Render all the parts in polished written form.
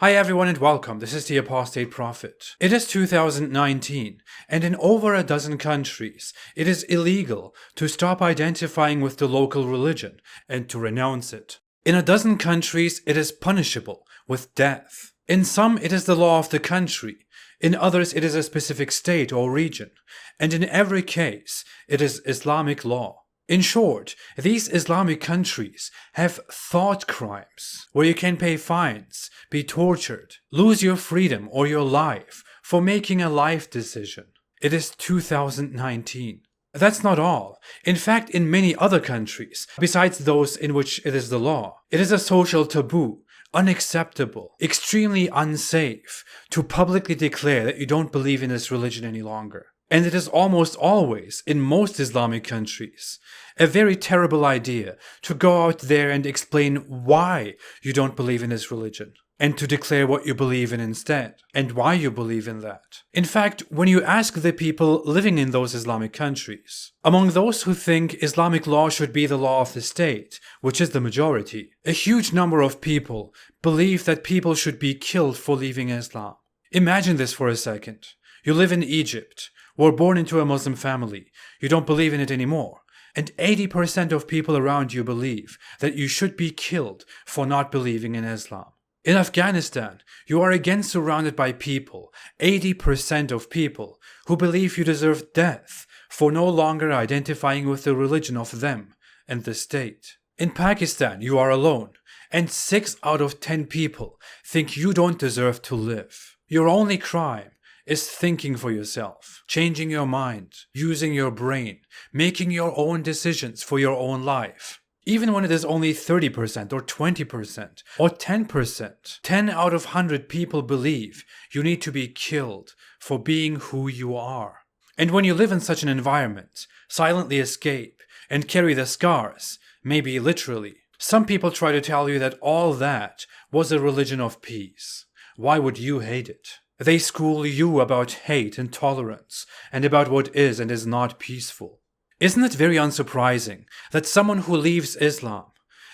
Hi everyone and welcome, this is the Apostate Prophet. It is 2019 and in over a dozen countries it is illegal to stop identifying with the local religion and to renounce it. In a dozen countries it is punishable with death. In some it is the law of the country, in others it is a specific state or region, and in every case it is Islamic law. In short, these Islamic countries have thought crimes, where you can pay fines, be tortured, lose your freedom or your life for making a life decision. It is 2019. That's not all. In fact, in many other countries, besides those in which it is the law, it is a social taboo, unacceptable, extremely unsafe to publicly declare that you don't believe in this religion any longer. And it is almost always, in most Islamic countries, a very terrible idea to go out there and explain why you don't believe in this religion, and to declare what you believe in instead, and why you believe in that. In fact, when you ask the people living in those Islamic countries, among those who think Islamic law should be the law of the state, which is the majority, a huge number of people believe that people should be killed for leaving Islam. Imagine this for a second. You live in Egypt, were born into a Muslim family, you don't believe in it anymore, and 80% of people around you believe that you should be killed for not believing in Islam. In Afghanistan, you are again surrounded by people, 80% of people, who believe you deserve death for no longer identifying with the religion of them and the state. In Pakistan, you are alone, and 6 out of 10 people think you don't deserve to live. Your only crime is thinking for yourself, changing your mind, using your brain, making your own decisions for your own life. Even when it is only 30% or 20% or 10%, 10 out of 100 people believe you need to be killed for being who you are. And when you live in such an environment, silently escape and carry the scars, maybe literally, some people try to tell you that all that was a religion of peace. Why would you hate it? They school you about hate and tolerance, and about what is and is not peaceful. Isn't it very unsurprising that someone who leaves Islam,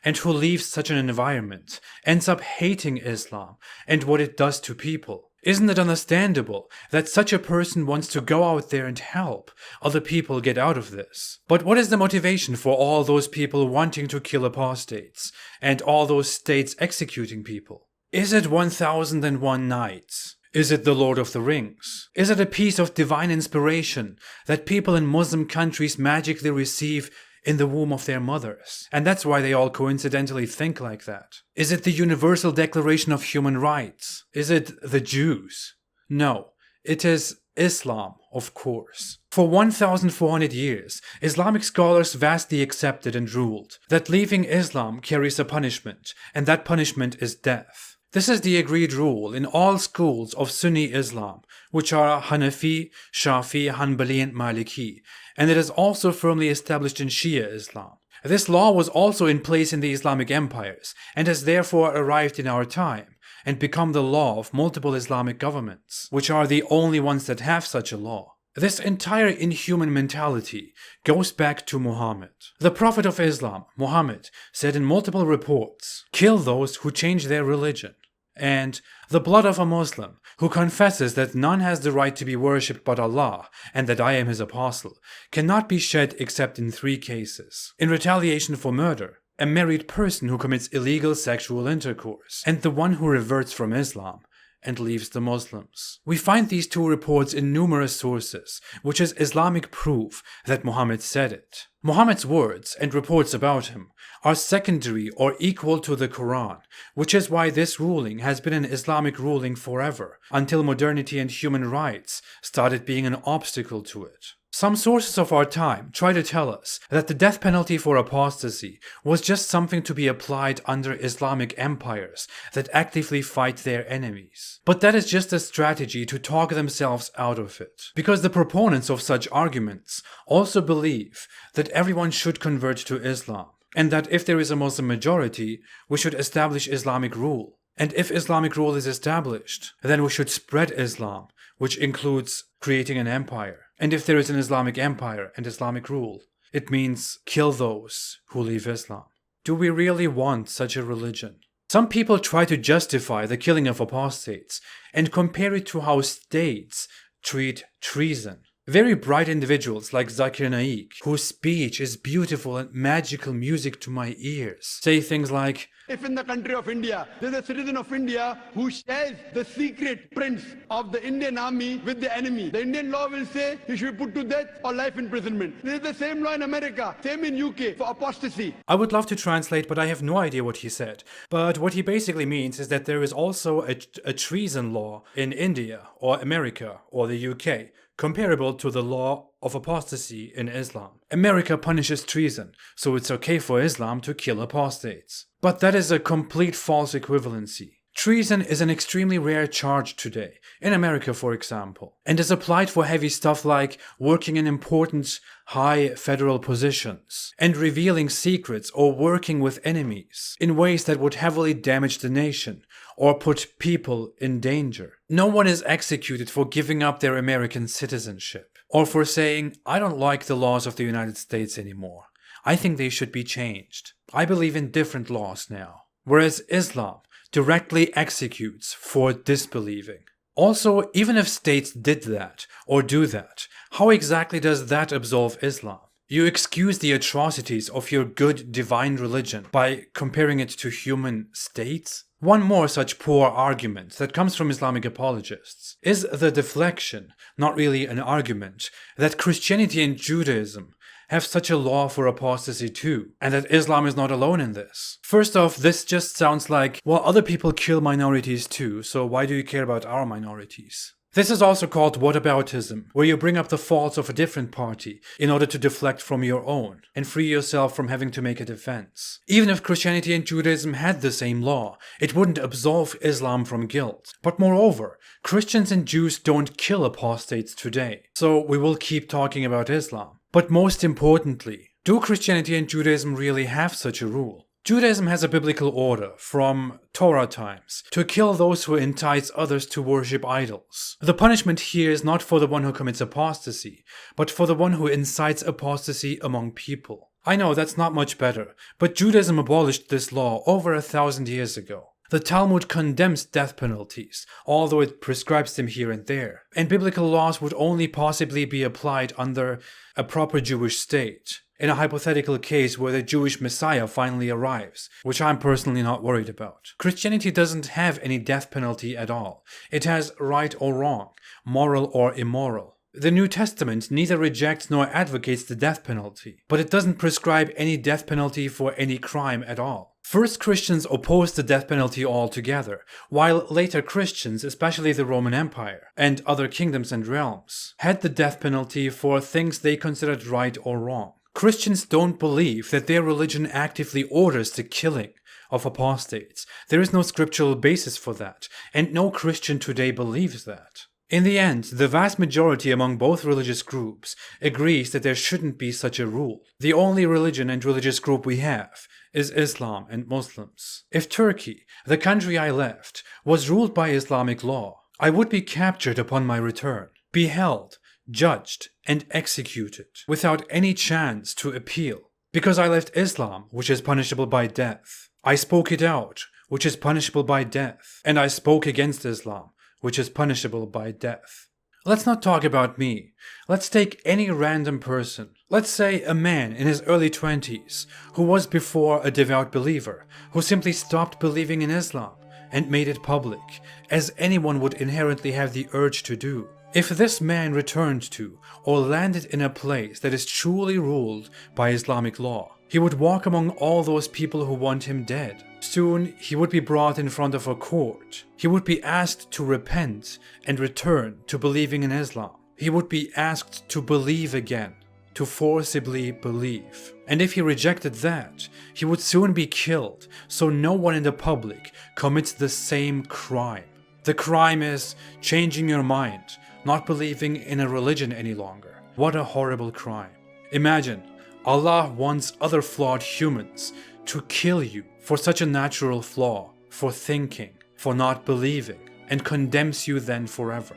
and who leaves such an environment, ends up hating Islam and what it does to people? Isn't it understandable that such a person wants to go out there and help other people get out of this? But what is the motivation for all those people wanting to kill apostates, and all those states executing people? Is it 1001 nights? Is it the Lord of the Rings? Is it a piece of divine inspiration that people in Muslim countries magically receive in the womb of their mothers? And that's why they all coincidentally think like that. Is it the Universal Declaration of Human Rights? Is it the Jews? No, it is Islam, of course. For 1,400 years, Islamic scholars vastly accepted and ruled that leaving Islam carries a punishment, and that punishment is death. This is the agreed rule in all schools of Sunni Islam, which are Hanafi, Shafi, Hanbali and Maliki, and it is also firmly established in Shia Islam. This law was also in place in the Islamic empires, and has therefore arrived in our time, and become the law of multiple Islamic governments, which are the only ones that have such a law. This entire inhuman mentality goes back to Muhammad. The Prophet of Islam, Muhammad, said in multiple reports, "Kill those who change their religion." And the blood of a Muslim who confesses that none has the right to be worshipped but Allah and that I am his apostle cannot be shed except in 3 cases. In retaliation for murder, a married person who commits illegal sexual intercourse, and the one who reverts from Islam and leaves the Muslims. We find these 2 reports in numerous sources, which is Islamic proof that Muhammad said it. Muhammad's words and reports about him are secondary or equal to the Quran, which is why this ruling has been an Islamic ruling forever, until modernity and human rights started being an obstacle to it. Some sources of our time try to tell us that the death penalty for apostasy was just something to be applied under Islamic empires that actively fight their enemies. But that is just a strategy to talk themselves out of it. Because the proponents of such arguments also believe that everyone should convert to Islam, and that if there is a Muslim majority, we should establish Islamic rule. And if Islamic rule is established, then we should spread Islam, which includes creating an empire. And if there is an Islamic empire and Islamic rule, it means kill those who leave Islam. Do we really want such a religion? Some people try to justify the killing of apostates and compare it to how states treat treason. Very bright individuals like Zakir Naik, whose speech is beautiful and magical music to my ears, say things like, if in the country of India, there's a citizen of India who shares the secret prints of the Indian army with the enemy, the Indian law will say he should be put to death or life imprisonment. This is the same law in America, same in UK for apostasy. I would love to translate, but I have no idea what he said. But what he basically means is that there is also a treason law in India or America or the UK, comparable to the law of apostasy in Islam. America punishes treason, so it's okay for Islam to kill apostates. But that is a complete false equivalency. Treason is an extremely rare charge today, in America for example, and is applied for heavy stuff like working in important high federal positions, and revealing secrets or working with enemies in ways that would heavily damage the nation or put people in danger. No one is executed for giving up their American citizenship, or for saying, I don't like the laws of the United States anymore. I think they should be changed. I believe in different laws now. Whereas Islam directly executes for disbelieving. Also, even if states did that or do that, how exactly does that absolve Islam? You excuse the atrocities of your good divine religion by comparing it to human states? One more such poor argument that comes from Islamic apologists is the deflection, not really an argument, that Christianity and Judaism have such a law for apostasy too, and that Islam is not alone in this. First off, this just sounds like, well, other people kill minorities too, so why do you care about our minorities? This is also called whataboutism, where you bring up the faults of a different party in order to deflect from your own and free yourself from having to make a defense. Even if Christianity and Judaism had the same law, it wouldn't absolve Islam from guilt. But moreover, Christians and Jews don't kill apostates today, so we will keep talking about Islam. But most importantly, do Christianity and Judaism really have such a rule? Judaism has a biblical order from Torah times to kill those who entice others to worship idols. The punishment here is not for the one who commits apostasy, but for the one who incites apostasy among people. I know that's not much better, but Judaism abolished this law over 1,000 years ago. The Talmud condemns death penalties, although it prescribes them here and there, and biblical laws would only possibly be applied under a proper Jewish state, in a hypothetical case where the Jewish Messiah finally arrives, which I'm personally not worried about. Christianity doesn't have any death penalty at all. It has right or wrong, moral or immoral. The New Testament neither rejects nor advocates the death penalty, but it doesn't prescribe any death penalty for any crime at all. First Christians opposed the death penalty altogether, while later Christians, especially the Roman Empire and other kingdoms and realms, had the death penalty for things they considered right or wrong. Christians don't believe that their religion actively orders the killing of apostates. There is no scriptural basis for that, and no Christian today believes that. In the end, the vast majority among both religious groups agrees that there shouldn't be such a rule. The only religion and religious group we have is Islam and Muslims. If Turkey, the country I left, was ruled by Islamic law, I would be captured upon my return, be held, judged, and executed without any chance to appeal. Because I left Islam, which is punishable by death. I spoke it out, which is punishable by death. And I spoke against Islam, which is punishable by death. Let's not talk about me. Let's take any random person. Let's say a man in his early 20s who was before a devout believer, who simply stopped believing in Islam and made it public, as anyone would inherently have the urge to do. If this man returned to or landed in a place that is truly ruled by Islamic law, he would walk among all those people who want him dead. Soon he would be brought in front of a court. He would be asked to repent and return to believing in Islam. He would be asked to believe again, to forcibly believe. And if he rejected that, he would soon be killed, so no one in the public commits the same crime. The crime is changing your mind, not believing in a religion any longer. What a horrible crime. Imagine, Allah wants other flawed humans to kill you for such a natural flaw, for thinking, for not believing, and condemns you then forever.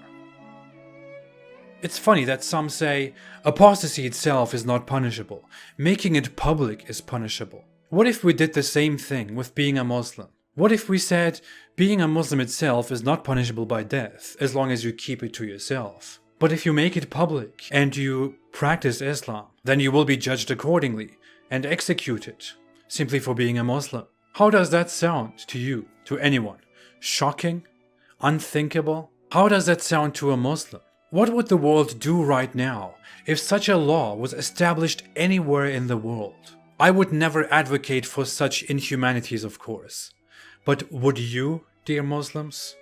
It's funny that some say apostasy itself is not punishable, making it public is punishable. What if we did the same thing with being a Muslim? What if we said being a Muslim itself is not punishable by death as long as you keep it to yourself? But if you make it public and you practice Islam, then you will be judged accordingly and executed simply for being a Muslim. How does that sound to you, to anyone? Shocking? Unthinkable? How does that sound to a Muslim? What would the world do right now if such a law was established anywhere in the world? I would never advocate for such inhumanities, of course. But would you, dear Muslims?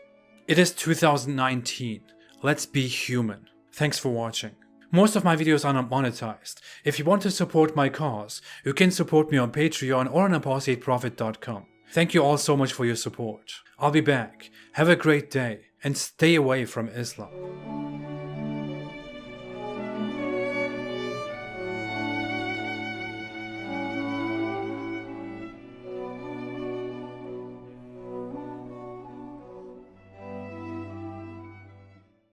It is 2019. Let's be human. Thanks for watching. Most of my videos are not monetized. If you want to support my cause, you can support me on Patreon or on apostateprophet.com. Thank you all so much for your support. I'll be back. Have a great day and stay away from Islam.